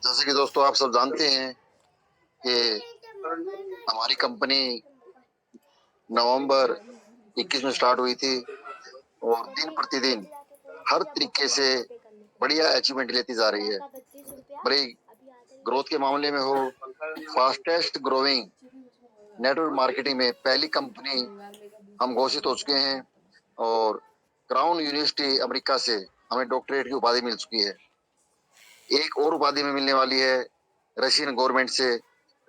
जैसे कि दोस्तों आप सब जानते हैं कि हमारी कंपनी नवंबर 21 में स्टार्ट हुई थी और दिन प्रतिदिन हर तरीके से बढ़िया अचीवमेंट लेती जा रही है। बड़ी ग्रोथ के मामले में हो, फास्टेस्ट ग्रोइंग नेटवर्क मार्केटिंग में पहली कंपनी हम घोषित हो चुके हैं और क्राउन यूनिवर्सिटी अमेरिका से हमें डॉक्टरेट की उपाधि मिल चुकी है। एक और उपाधि में मिलने वाली है रशियन गवर्नमेंट से।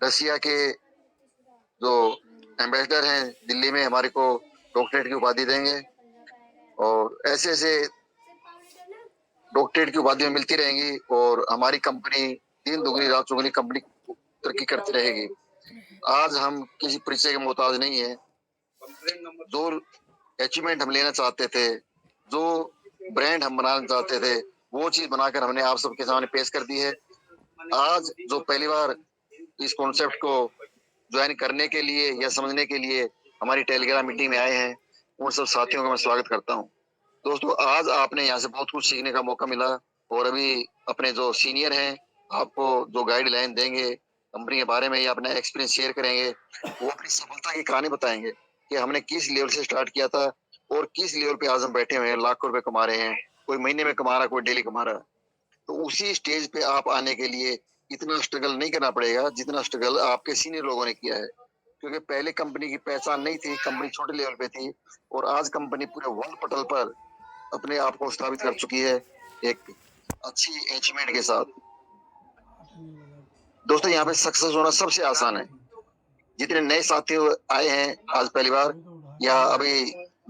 रशिया के जो एम्बेसडर हैं दिल्ली में हमारे को डॉक्टरेट की उपाधि देंगे और ऐसे ऐसे डॉक्टरेट की उपाधियां मिलती रहेंगी और हमारी कंपनी दिन दुगनी रात चौगुनी कंपनी तरक्की करती रहेगी। आज हम किसी परिचय के मोहताज नहीं है। जो अचीवमेंट हम लेना चाहते थे, जो ब्रांड हम बनाना चाहते थे, वो चीज बनाकर हमने आप सबके सामने पेश कर दी है। आज जो पहली बार इस कॉन्सेप्ट को ज्वाइन करने के लिए या समझने के लिए हमारी टेलीग्राम मीटिंग में आए हैं, उन सब साथियों का मैं स्वागत करता हूँ। दोस्तों आज आपने यहाँ से बहुत कुछ सीखने का मौका मिला और अभी अपने जो सीनियर हैं आपको जो गाइडलाइन देंगे कंपनी के बारे में या अपना एक्सपीरियंस शेयर करेंगे, वो अपनी सफलता की कहानी बताएंगे कि हमने किस लेवल से स्टार्ट किया था और किस लेवल पे आज हम बैठे हुए हैं, लाखों रुपए कमा रहे हैं। कोई महीने में कमा रहा है, कोई डेली कमा रहा है। तो उसी स्टेज पे आप आने के लिए इतना स्ट्रगल नहीं करना पड़ेगा जितना स्ट्रगल आपके सीनियर लोगों ने किया है, क्योंकि पहले कंपनी की पहचान नहीं थी, कंपनी छोटे लेवल पे थी और आज कंपनी पूरे वर्ल्ड पटल पर अपने आप को स्थापित कर चुकी है एक अच्छी अचीवमेंट के साथ। दोस्तों यहाँ पे सक्सेस होना सबसे आसान है। जितने नए साथी आए हैं आज पहली बार या अभी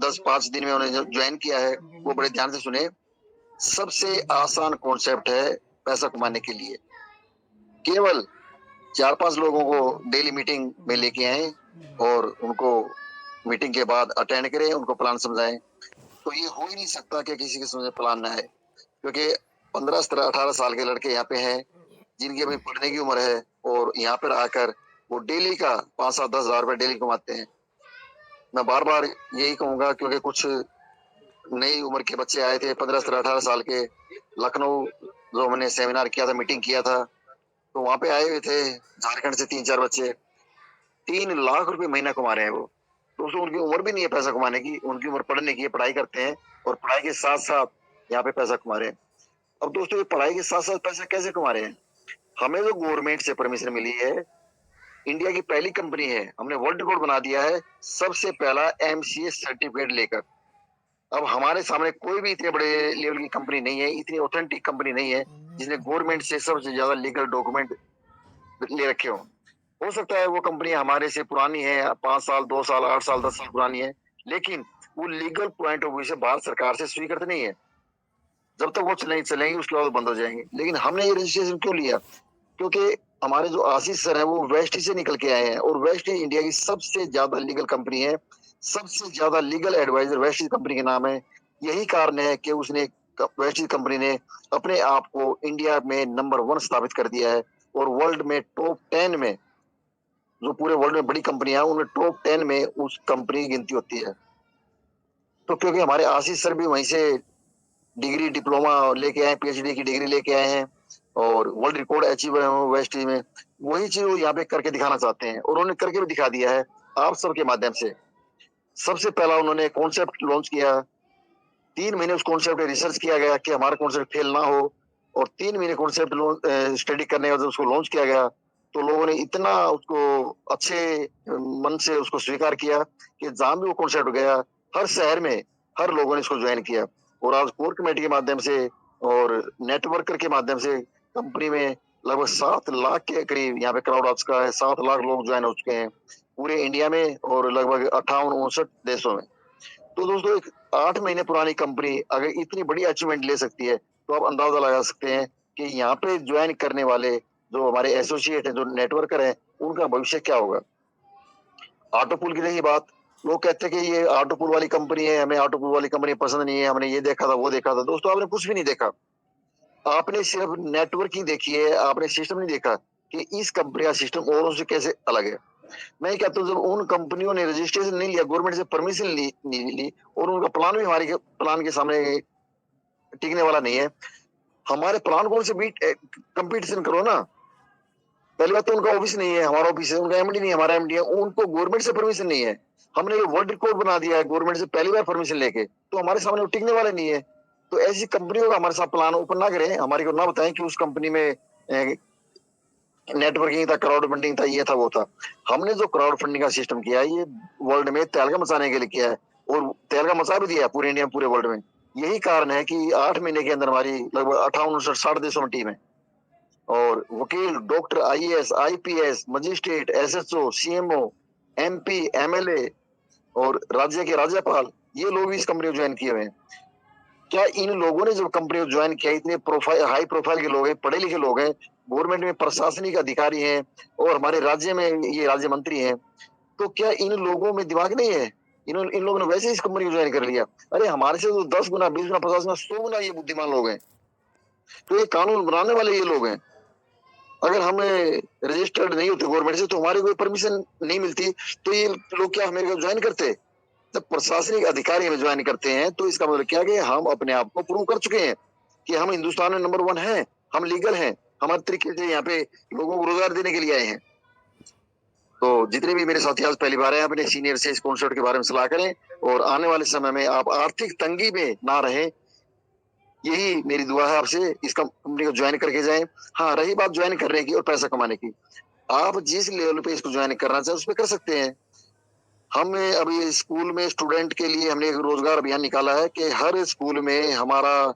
10-5 दिन में उन्होंने ज्वाइन किया है, वो बड़े ध्यान से सुने। सबसे आसान कॉन्सेप्ट है पैसा कमाने के लिए। केवल 4-5 लोगों को डेली मीटिंग में लेके आए और उनको मीटिंग के बाद अटेंड करें, उनको प्लान समझाएं। तो ये हो ही नहीं सकता कि किसी के समझ में प्लान ना है, क्योंकि 15, 17, 18 साल के लड़के यहाँ पे हैं जिनकी अभी पढ़ने की उम्र है और यहाँ पर आकर वो डेली का 5-7-10 हज़ार रुपए डेली कमाते हैं। मैं बार बार यही कहूंगा, क्योंकि कुछ नई उम्र के बच्चे आए थे 15, 17, 18 साल के, लखनऊ जो हमने सेमिनार किया था, मीटिंग किया था, तो वहां पे आए हुए थे झारखंड से 3-4 बच्चे। 3 लाख रुपए महीना कमा रहे हैं वो। दोस्तों उनकी उम्र भी नहीं है पैसा कमाने की, उनकी उम्र पढ़ने की है, पढ़ाई करते हैं और पढ़ाई के साथ साथ यहाँ पे पैसा कमा रहे हैं। अब दोस्तों ये पढ़ाई के साथ साथ पैसा कैसे कमा रहे हैं? हमें जो गवर्नमेंट से परमिशन मिली है, इंडिया की पहली कंपनी है, हमने वर्ल्ड रिकॉर्ड बना दिया है सबसे पहला एमसीए सर्टिफिकेट लेकर। अब हमारे सामने कोई भी इतने बड़े लेवल की कंपनी नहीं है, इतनी ऑथेंटिक कंपनी नहीं है जिसने गवर्नमेंट से सबसे ज्यादा लीगल डॉक्यूमेंट ले रखे हो सकता है वो कंपनी हमारे से पुरानी है, 5 साल, 2 साल, 8 साल, 10 साल पुरानी है, लेकिन वो लीगल पॉइंट ऑफ व्यू से भारत सरकार से स्वीकृत नहीं है। जब तक वो चलेंगी उसके बाद बंद हो जाएंगे। लेकिन हमने ये रजिस्ट्रेशन क्यों लिया? क्योंकि हमारे जो आशीष सर है वो वेस्ट से निकल के आए हैं और वेस्ट इंडिया की सबसे ज्यादा लीगल कंपनी है, सबसे ज्यादा लीगल एडवाइजर वेस्ट कंपनी के नाम है। यही कारण है कि उसने वेस्ट कंपनी ने अपने आप को इंडिया में नंबर 1 स्थापित कर दिया है और वर्ल्ड में टॉप 10 में, जो पूरे वर्ल्ड में बड़ी कंपनियां उनमें टॉप 10 में उस कंपनी की गिनती होती है। तो क्योंकि हमारे आशीष सर भी वहीं से डिग्री डिप्लोमा लेके आए, पीएचडी की डिग्री लेके आए हैं और वर्ल्ड रिकॉर्ड अचीवर है वेस्ट में, वही चीज वो यहाँ पे करके दिखाना चाहते हैं और उन्होंने करके भी दिखा दिया है आप सबके माध्यम से। सबसे पहला उन्होंने कॉन्सेप्ट लॉन्च किया। 3 महीने उस कॉन्सेप्ट पे रिसर्च किया गया कि हमारा कॉन्सेप्ट फेल ना हो और 3 महीने कॉन्सेप्ट स्टडी करने के बाद उसको लॉन्च किया गया तो लोगों ने इतना उसको अच्छे मन से उसको स्वीकार किया कि जहां भी वो कॉन्सेप्ट गया हर शहर में हर लोगों ने इसको ज्वाइन किया और आज कोर कमेटी के माध्यम से और नेटवर्कर के माध्यम से कंपनी में लगभग 7 लाख के करीब यहाँ पे क्राउड आ चुका है। 7 लाख लोग ज्वाइन हो चुके हैं पूरे इंडिया में और लगभग 58-59 देशों में। तो दोस्तों एक 8 महीने पुरानी कंपनी अगर इतनी बड़ी अचीवमेंट ले सकती है तो आप अंदाजा लगा सकते हैं कि यहाँ पे ज्वाइन करने वाले जो हमारे एसोसिएट हैं, जो नेटवर्कर हैं, उनका भविष्य क्या होगा। ऑटोपुल की रही बात, लोग कहते हैं कि ये ऑटोपुल वाली कंपनी है, हमें ऑटोपुल वाली कंपनी पसंद नहीं है, हमने ये देखा था वो देखा था। दोस्तों आपने कुछ भी नहीं देखा, आपने सिर्फ नेटवर्किंग देखी है, आपने सिस्टम नहीं देखा कि इस कंपनी का सिस्टम औरों से कैसे अलग है। मैं कहता हूँ जब उन कंपनियों ने रजिस्ट्रेशन नहीं लिया, गवर्नमेंट से परमिशन नहीं ली और उनका प्लान भी हमारे प्लान के सामने टिकने वाला नहीं है, हमारे प्लान कौन से बीट कंपटीशन करो ना। पहली बात तो उनका ऑफिस नहीं है, हमारा ऑफिस है, उनका एमडी नहीं है, हमारा एमडी है, उनको गवर्नमेंट से परमिशन नहीं है। हमने ये वर्ल्ड रिकॉर्ड बना दिया है गवर्नमेंट से पहली बार परमिशन लेके, तो हमारे सामने वो टिकने वाले नहीं है। तो ऐसी कंपनियों का हमारे साथ प्लान ओपन ना करें, हमारे को ना बताएं कि उस कंपनी में नेटवर्किंग था, क्राउड फंडिंग था, ये था वो था। हमने जो क्राउड फंडिंग का सिस्टम किया है ये वर्ल्ड में तहलका मचाने के लिए किया है, और तहलका मचा भी दिया है पूरे इंडिया में, पूरे वर्ल्ड में। यही कारण है कि 8 महीने के अंदर हमारी लगभग 58-59-60 देशों में टीम है। और वकील, doctor, IAS, IPS, magistrate, SHO, CMO, MP, MLA और राज्य के राज्यपाल, ये लोग भी इस कंपनी को ज्वाइन किए हुए हैं। क्या इन लोगों ने जब कंपनी को ज्वाइन किया, इतने प्रोफाइल हाई प्रोफाइल के लोग हैं, पढ़े लिखे लोग हैं, गवर्नमेंट में प्रशासनिक अधिकारी हैं, और हमारे राज्य में ये राज्य मंत्री हैं, तो क्या इन लोगों में दिमाग नहीं है? इन लोगों ने वैसे ही इस कंपनी को ज्वाइन कर लिया। अरे हमारे से तो 10 गुना, 20 गुना, 50 गुना, 100 गुना ये बुद्धिमान लोग हैं। तो ये कानून बनाने वाले ये लोग हैं। अगर हमें रजिस्टर्ड नहीं होते गवर्नमेंट से, तो हमारी कोई परमिशन नहीं मिलती, तो ये लोग क्या हमें ज्वाइन करते? जब प्रशासनिक अधिकारी हमें ज्वाइन करते हैं, तो इसका मतलब क्या कि हम अपने आप को प्रूव कर चुके हैं कि हम हिंदुस्तान में नंबर 1 हैं, हम लीगल हैं, हमारे तरीके से यहाँ पे लोगों को रोजगार देने के लिए आए हैं। तो जितने भी मेरे साथी आज पहली बार हैं, अपने सीनियर से इस कॉन्सेप्ट के बारे में सलाह करें, और आने वाले समय में आप आर्थिक तंगी में ना रहें, यही मेरी दुआ है आपसे। इस कंपनी को ज्वाइन करके जाएं। हाँ, रही बात ज्वाइन करने की और पैसा कमाने की, आप जिस लेवल पे इसको ज्वाइन करना चाहे उस पर कर सकते हैं। हमने अभी स्कूल में स्टूडेंट के लिए हमने एक रोजगार अभियान निकाला है कि हर स्कूल में हमारा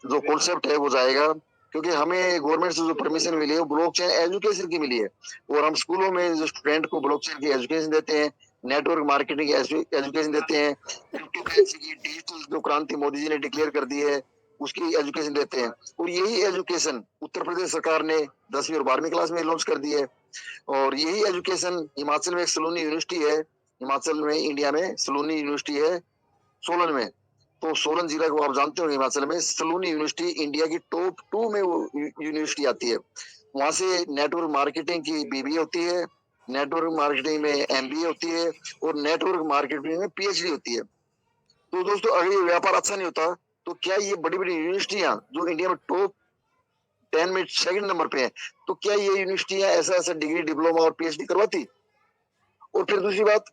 जो कॉन्सेप्ट है वो जाएगा, क्योंकि हमें गवर्नमेंट से जो परमिशन मिली है वो ब्लॉकचेन एजुकेशन की मिली है, और हम स्कूलों में जो स्टूडेंट को ब्लॉकचेन की एजुकेशन देते हैं, नेटवर्क मार्केटिंग की एजुकेशन देते हैं, क्रिप्टो करेंसी की डिजिटल जो क्रांति मोदी जी ने डिक्लेयर कर दी है उसकी एजुकेशन देते हैं। और यही एजुकेशन उत्तर प्रदेश सरकार ने 10वीं और 12वीं क्लास में लॉन्च कर दी है। और यही एजुकेशन हिमाचल में एक सलोनी यूनिवर्सिटी है, हिमाचल में, इंडिया में सलोनी यूनिवर्सिटी है सोलन में। तो सोलन जिला को आप जानते हो, हिमाचल में सलोनी यूनिवर्सिटी इंडिया की टॉप 2 में वो यूनिवर्सिटी आती है। वहां से नेटवर्क मार्केटिंग की बीबीए होती है, नेटवर्क मार्केटिंग में एमबीए होती है, और नेटवर्क मार्केटिंग में पीएचडी होती है। तो दोस्तों, अगर ये व्यापार अच्छा नहीं होता, तो क्या ये बड़ी बड़ी यूनिवर्सिटियां जो इंडिया में टॉप 10 में सेकंड नंबर पे है, तो क्या ये यूनिवर्सिटियां ऐसा ऐसा डिग्री, डिप्लोमा और पीएचडी करवाती? और फिर दूसरी बात,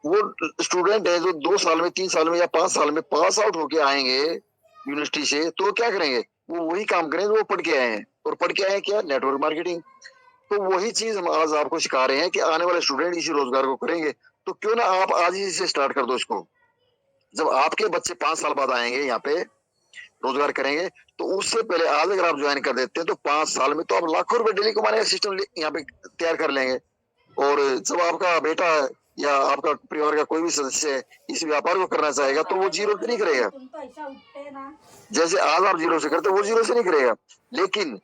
वो स्टूडेंट है जो 2 साल में, 3 साल में या 5 साल में पास आउट होके आएंगे यूनिवर्सिटी से, तो क्या करेंगे? वो वही काम करेंगे जो वो पढ़ के आए हैं। और पढ़ के आए हैं क्या? Network marketing. तो वही चीज हम आज आपको सिखा रहे हैं कि आने वाले स्टूडेंट इसी रोजगार को करेंगे। तो क्यों ना आप आज ही से स्टार्ट कर दो इसको। जब आपके बच्चे 5 साल बाद आएंगे यहाँ पे रोजगार करेंगे, तो उससे पहले आज अगर आप ज्वाइन कर देते हैं, तो 5 साल में तो आप लाखों रुपए डेली कमाने का सिस्टम यहाँ पे तैयार कर लेंगे। और जब आपका बेटा या आपका परिवार का कोई भी सदस्य इस व्यापार को करना चाहेगा, तो वो जीरो से नहीं करेगा। जैसे आज आप जीरो से करते, वो जीरो से नहीं करेगा, लेकिन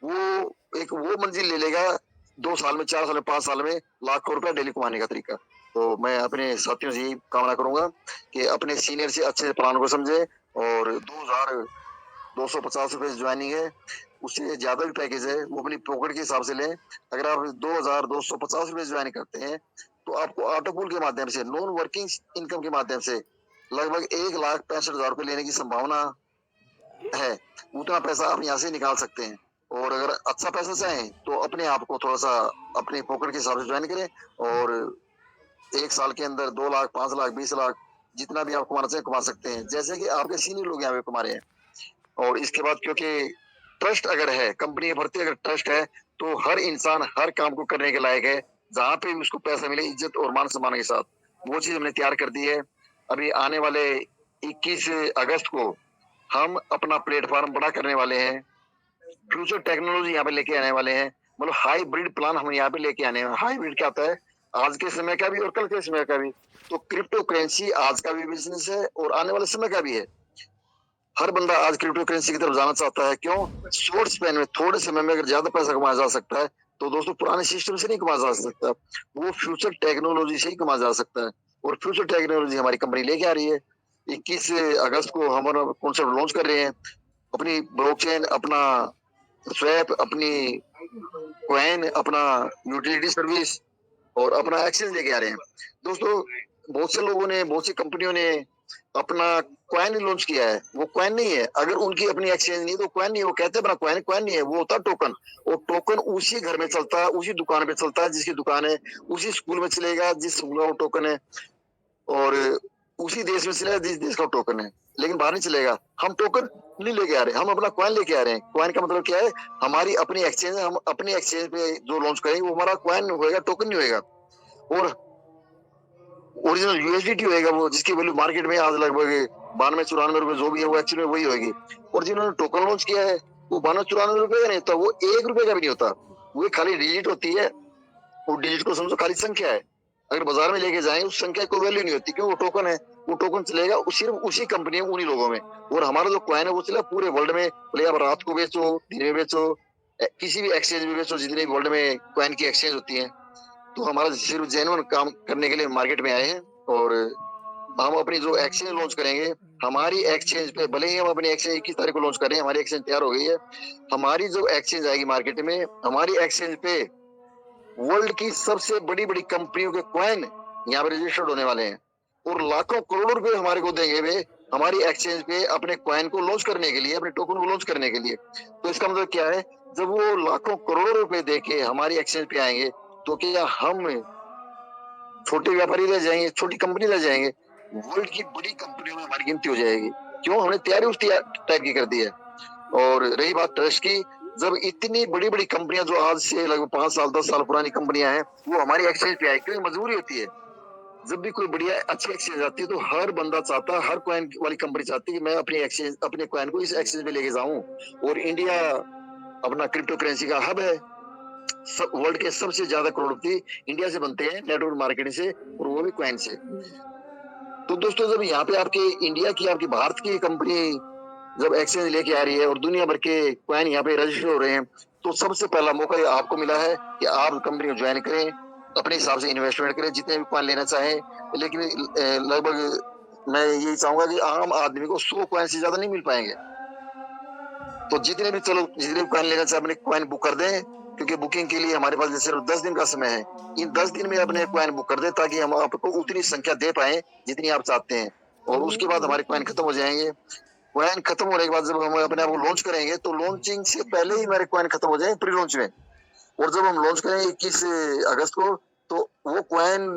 वो एक वो मंजिल ले लेगा 2 साल में, 4 साल में, 5 साल में लाखों रुपए डेली कमाने का तरीका। तो मैं अपने साथियों से यही कामना करूंगा कि अपने सीनियर से अच्छे से प्लान को समझे, और 2250 रुपए ज्वाइनिंग है, उससे ज्यादा भी पैकेज है, वो अपनी पॉकेट के हिसाब से लें। अगर आप 2250 रुपए ज्वाइन करते हैं, तो आपको ऑटोपूल के माध्यम से, नॉन वर्किंग इनकम के माध्यम से लगभग 1,65,000 रुपए लेने की संभावना है। उतना पैसा आप यहाँ से निकाल सकते हैं। और अगर अच्छा पैसा चाहें, तो अपने आप को थोड़ा सा अपने पॉकेट के हिसाब से ज्वाइन करें, और 1 साल के अंदर 2 लाख, 5 लाख, 20 लाख, जितना भी आप कमाना चाहें कमा सकते हैं, जैसे कि आपके सीनियर लोग यहाँ पे कमा रहे हैं। और इसके बाद, क्योंकि ट्रस्ट अगर है, कंपनी के प्रति अगर ट्रस्ट है, तो हर इंसान हर काम को करने के लायक है, जहां पे भी उसको पैसा मिले इज्जत और मान सम्मान के साथ। वो चीज हमने तैयार कर दी है। अभी आने वाले 21 अगस्त को हम अपना प्लेटफॉर्म बड़ा करने वाले हैं, फ्यूचर टेक्नोलॉजी यहाँ पे लेके आने वाले हैं। मतलब हाइब्रिड प्लान हम यहाँ पे लेके आने हैं। हाइब्रिड क्या होता है? आज के समय का भी और कल के समय का भी। तो क्रिप्टो करेंसी आज का भी बिजनेस है और आने वाले समय का भी है। हर बंदा आज क्रिप्टो करेंसी की तरफ जाना चाहता है। क्यों? शॉर्ट स्पैन में, थोड़े समय में अगर ज्यादा पैसा कमाया जा सकता है, तो दोस्तों पुराने सिस्टम से नहीं कमाया जा सकता, वो फ्यूचर टेक्नोलॉजी से ही कमाया जा सकता है। और फ्यूचर टेक्नोलॉजी हमारी कंपनी लेके आ रही है। 21 अगस्त को हम कॉन्सेप्ट लॉन्च कर रहे हैं। अपनी ब्लॉकचेन, अपना स्वैप, अपनी कॉइन, अपना यूटिलिटी सर्विस और अपना एक्सेस लेके आ रहे हैं। दोस्तों, बहुत से लोगों ने, बहुत सी कंपनियों ने अपना कॉइन लॉन्च किया है। वो कॉइन नहीं है, अगर उनकी अपनी एक्सचेंज नहीं है तो कॉइन नहीं है। वो कहते हैं अपना कॉइन, कॉइन नहीं है, वो होता टोकन। और टोकन उसी घर में चलता है, उसी दुकान पे चलता है जिसकी दुकान है, उसी स्कूल में चलेगा जिस स्कूल का वो टोकन है, और उसी देश में चलेगा जिस देश का टोकन है, लेकिन बाहर नहीं चलेगा। हम टोकन नहीं लेके आ रहे, हम अपना कॉइन लेके आ रहे हैं। कॉइन का मतलब क्या है? हमारी अपनी एक्सचेंज है, हम अपनी एक्सचेंज पे जो लॉन्च करेंगे वो हमारा कॉइन होएगा, टोकन नहीं होएगा। और ओरिजिनल यूएसडीटी होएगा वो, जिसकी वैल्यू मार्केट में आज लगभग 92-94 रुपए जो भी है, वो एक्चुअली में वही होगी। और जिन्होंने टोकन लॉन्च किया है वो 92-94 रुपए का नहीं होता, वो 1 रुपए का भी नहीं होता। वो खाली डिजिट होती है। वो डिजिट को समझो खाली संख्या है। अगर बाजार में लेके जाए उस संख्या की वैल्यू नहीं होती, क्यों? वो टोकन है। वो टोकन चलेगा सिर्फ उसी कंपनी में, उन्हीं लोगों में। और हमारा जो कॉइन है वो चलेगा पूरे वर्ल्ड में। भले आप रात को बेचो, दिन में बेचो, किसी भी एक्सचेंज में बेचो, जितने भी वर्ल्ड में कॉइन की एक्सचेंज होती है। तो हमारा सिर्फ जेन्युइन काम करने के लिए मार्केट में आए हैं। और हम अपनी जो एक्सचेंज लॉन्च करेंगे, हमारी एक्सचेंज पे, भले ही हम अपनी एक्सचेंज 21 तारीख को लॉन्च कर रहे हैं, हमारी एक्सचेंज तैयार हो गई है। हमारी जो एक्सचेंज आएगी मार्केट में, हमारी एक्सचेंज पे वर्ल्ड की सबसे बड़ी बड़ी कंपनियों के कॉइन यहाँ पे रजिस्टर्ड होने वाले हैं। और लाखों करोड़ों रुपए हमारे को देंगे वे हमारी एक्सचेंज पे अपने कॉइन को लॉन्च करने के लिए, अपने टोकन को लॉन्च करने के लिए। तो इसका मतलब क्या है? जब वो लाखों करोड़ों रुपए देके हमारी एक्सचेंज पे आएंगे, तो क्या हम छोटे व्यापारी रह जाएंगे, छोटी कंपनी रह जाएंगे? वर्ल्ड की बड़ी कंपनियों में हमारी गिनती हो जाएगी। क्यों? हमने तैयारी उस टाइप की कर दी है। और रही बात ट्रस्ट की, जब इतनी बड़ी बड़ी कंपनियां जो आज से लगभग 5 साल 10 साल पुरानी कंपनियां हैं, वो हमारी एक्सचेंज पे आई, क्योंकि मजबूरी होती है। जब भी कोई बढ़िया अच्छी एक्सचेंज आती है तो हर बंदा चाहता है, हर कॉइन वाली कंपनी चाहती है कि मैं अपनी एक्सचेंज, अपने कॉइन को इस एक्सचेंज पे लेके जाऊं। और इंडिया अपना क्रिप्टो करेंसी का हब है। सब वर्ल्ड के सबसे ज्यादा करोड़पति इंडिया से बनते हैं, नेटवर्क मार्केटिंग से, और वो भी कॉइन से। तो दोस्तों, जब यहाँ पे आपके इंडिया की, आपकी भारत की कंपनी जब एक्सचेंज लेके आ रही है और दुनिया भर के कॉइन यहाँ पे रजिस्टर हो रहे हैं, तो सबसे पहला मौका ये आपको मिला है कि आप कंपनी को ज्वाइन करें, अपने हिसाब से इन्वेस्टमेंट करें, जितने भी कॉइन लेना चाहें। लेकिन लगभग मैं यही चाहूंगा कि आम आदमी को 100 कॉइन से ज्यादा नहीं मिल पाएंगे। तो जितने भी, चलो जितने भी कॉइन लेना चाहे अपने कॉइन बुक कर दें, क्योंकि बुकिंग के लिए हमारे पास सिर्फ 10 दिन का समय है। इन 10 दिन में अपने कॉइन बुक कर दें, ताकि हम आपको उतनी संख्या दे पाए जितनी आप चाहते हैं। और उसके बाद हमारे कॉइन खत्म हो जाएंगे। कॉइन खत्म होने के बाद जब हम अपने आप को लॉन्च करेंगे, तो लॉन्चिंग से पहले ही हमारे कॉइन खत्म हो जाएंगे प्री लॉन्च में। और जब हम लॉन्च करेंगे 21 अगस्त को, तो वो कॉइन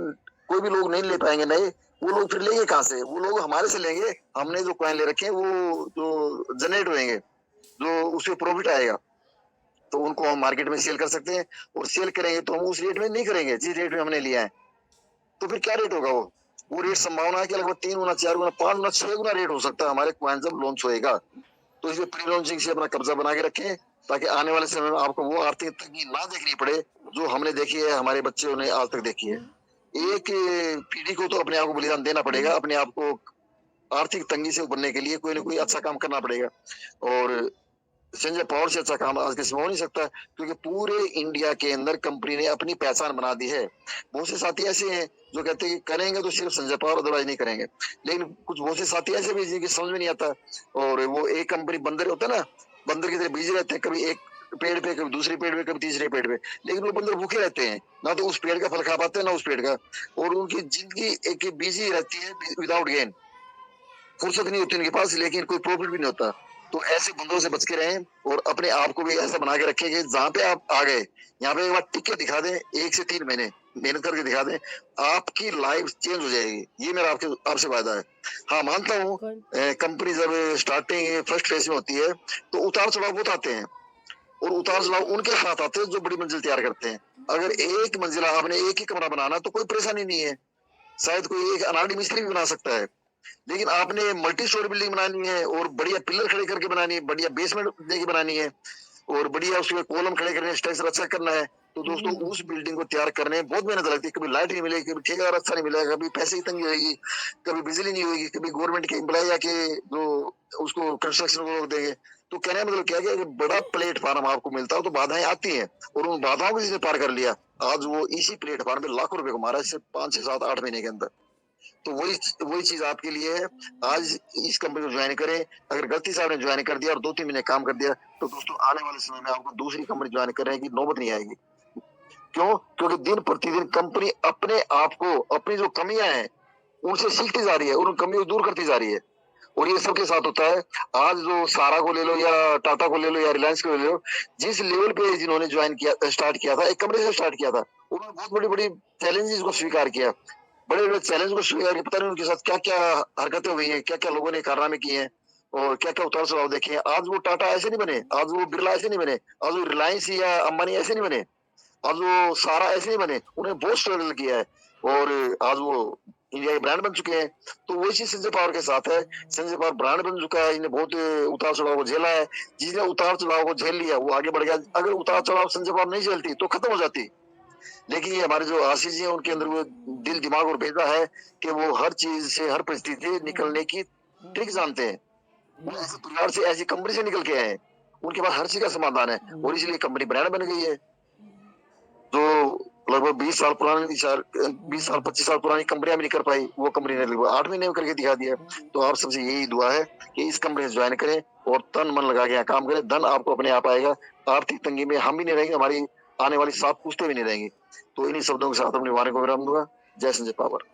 कोई भी लोग नहीं ले पाएंगे नए। वो लोग फिर लेंगे कहाँ से? वो लोग हमारे से लेंगे। हमने जो कॉइन ले रखे हैं वो जो जनरेट होंगे, जो उससे प्रॉफिट आएगा, तो उनको हम मार्केट में सेल कर सकते हैं। और सेल करेंगे तो हम उस रेट में नहीं करेंगे जिस रेट में हमने लिया है। तो फिर क्या रेट होगा? वो रेट संभावना है कि लगभग 3 गुना, 4 गुना, 5 गुना, 6 गुना रेट हो सकता है हमारे कॉइन जब लॉन्च होएगा। तो इसलिए प्री लॉन्चिंग से अपना कब्जा बना के रखें, ताकि आने वाले समय में आपको वो आर्थिक तंगी ना देखनी पड़े जो हमने देखी है, हमारे बच्चों ने आज तक देखी है। एक पीढ़ी को तो अपने आप को बलिदान देना पड़ेगा, अपने आप को आर्थिक तंगी से उबरने के लिए कोई ना कोई अच्छा काम करना पड़ेगा। और संजय पावर से अच्छा काम आज के समय हो नहीं सकता, क्योंकि पूरे इंडिया के अंदर कंपनी ने अपनी पहचान बना दी है। बहुत से साथी ऐसे हैं जो कहते हैं कि करेंगे तो सिर्फ संजय पावर, अदरवाइज नहीं करेंगे। लेकिन कुछ बहुत से साथी ऐसे भी जिनकी समझ में नहीं आता, और वो एक कंपनी बंदर होता है ना, बंदर की तरह बिजी रहते हैं, कभी एक पेड़ पे, कभी दूसरे पेड़ पे, कभी तीसरे पेड़ पे। लेकिन वो बंदर भूखे रहते हैं, ना तो उस पेड़ का फल खा पाते हैं ना उस पेड़ का। और उनकी जिंदगी एक बिजी रहती है विदाउट गेन, फुर्सत नहीं होती उनके पास, लेकिन कोई प्रॉफिट भी नहीं होता। तो ऐसे बंदों से बच के रहें, और अपने आप को भी ऐसा बना के रखें कि जहां पे आप आ गए, यहाँ पे एक बार टिक के दिखा दें, 1 से 3 महीने मेहनत करके दिखा दें, आपकी लाइफ चेंज हो जाएगी। ये मेरा आपसे वादा है। हाँ, मानता हूँ कंपनी जब स्टार्टिंग फर्स्ट फेज में होती है तो उतार चढ़ाव बहुत आते हैं, और उतार चढ़ाव उनके साथ आते हैं जो बड़ी मंजिल तैयार करते हैं। अगर एक मंजिला आपने एक ही कमरा बनाना तो कोई परेशानी नहीं है, शायद कोई एक अनाड़ी मिस्त्री भी बना सकता है। लेकिन आपने मल्टी स्टोरी बिल्डिंग बनानी है, और बढ़िया पिलर खड़े करके बनानी है, बढ़िया बेसमेंट देके बनानी है, और बढ़िया उसमें कॉलम खड़े करने, स्ट्रक्चर अच्छा करना है, तो दोस्तों उस बिल्डिंग को तैयार करने में बहुत मेहनत लगती है। कभी लाइट नहीं मिलेगी, कभी ठेकेदार अच्छा नहीं मिलेगा, कभी पैसे की तंगी होगी, कभी बिजली नहीं होगी, कभी गवर्नमेंट के एम्प्लॉय आके जो उसको कंस्ट्रक्शन को रोक देंगे। तो कहने का मतलब क्या है कि बड़ा प्लेटफॉर्म आपको मिलता है तो बाधाएं आती हैं, और उन बाधाओं को जिसने पार कर लिया, आज वो इसी प्लेटफॉर्म पे लाखों रुपए कमा रहा है, इससे 5 6 7 8 महीने के अंदर। तो वही वही चीज आपके लिए है। आज इस कंपनी को ज्वाइन करें। अगर गलती से आपने ज्वाइन कर दिया और 2 3 महीने काम कर दिया, तो दोस्तों आने वाले समय में आपको दूसरी कंपनी ज्वाइन करने की नौबत नहीं आएगी। क्यों? क्योंकि दिन प्रतिदिन कंपनी अपने आप को, अपनी जो कमियां हैं, उनसे सीखती जा रही है, उन कमियों को दूर करती जा रही है। और ये सबके साथ होता है। आज जो सारा को ले लो या टाटा को ले लो या रिलायंस को ले लो, जिस लेवल पे जिन्होंने ज्वाइन किया स्टार्ट किया था, एक कमरे से स्टार्ट किया था, उन्होंने बहुत बड़ी बड़ी चैलेंजेस को स्वीकार किया, बड़े बड़े चैलेंज को स्वीकार किया। पता नहीं उनके साथ क्या क्या हरकतें हुई हैं, क्या क्या लोगों ने कारनामे किए हैं और क्या क्या उतार चढ़ाव देखे हैं। आज वो टाटा ऐसे नहीं बने, आज वो बिरला ऐसे नहीं बने, आज वो रिलायंस या अंबानी ऐसे नहीं बने, आज वो सारा ऐसे नहीं बने। उन्होंने बहुत स्ट्रगल किया है और आज वो इंडिया के ब्रांड बन चुके हैं। तो वही चीज संजय पावर के साथ है। संजय पावर ब्रांड बन चुका है, इन्हें बहुत उतार चढ़ाव को झेला है। जिसने उतार चढ़ाव को झेल लिया वो आगे बढ़ गया। अगर उतार चढ़ाव संजय पावर नहीं झेलती तो खत्म हो जाती। लेकिन ये हमारे जो आशीष जी हैं, उनके अंदर वो दिल दिमाग और भेजा है कि वो हर चीज से, हर परिस्थिति से निकलने की ट्रिक जानते हैं। वो ऐसे परिवार से, ऐसी कंपनी से निकल के आए हैं, उनके पास हर चीज का समाधान है और इसलिए कंपनी ब्रांड बन गई है। जो लगभग 20 साल पुरानी 20 साल 25 साल पुरानी कंपनियां भी नहीं कर पाई, वो कंपनी ने लगभग 8 महीने में करके दिखा दिया। तो आप सबसे यही दुआ है कि इस कंपनी से ज्वाइन करें और तन मन लगा के यहाँ काम करें। धन आपको अपने आप आएगा। आर्थिक तंगी में हम भी नहीं रहेंगे, हमारी आने वाली 7 पुश्तें भी नहीं रहेंगी। तो इन्हीं शब्दों के साथ अपने वाणी को विराम दूंगा। जय संजय पावर।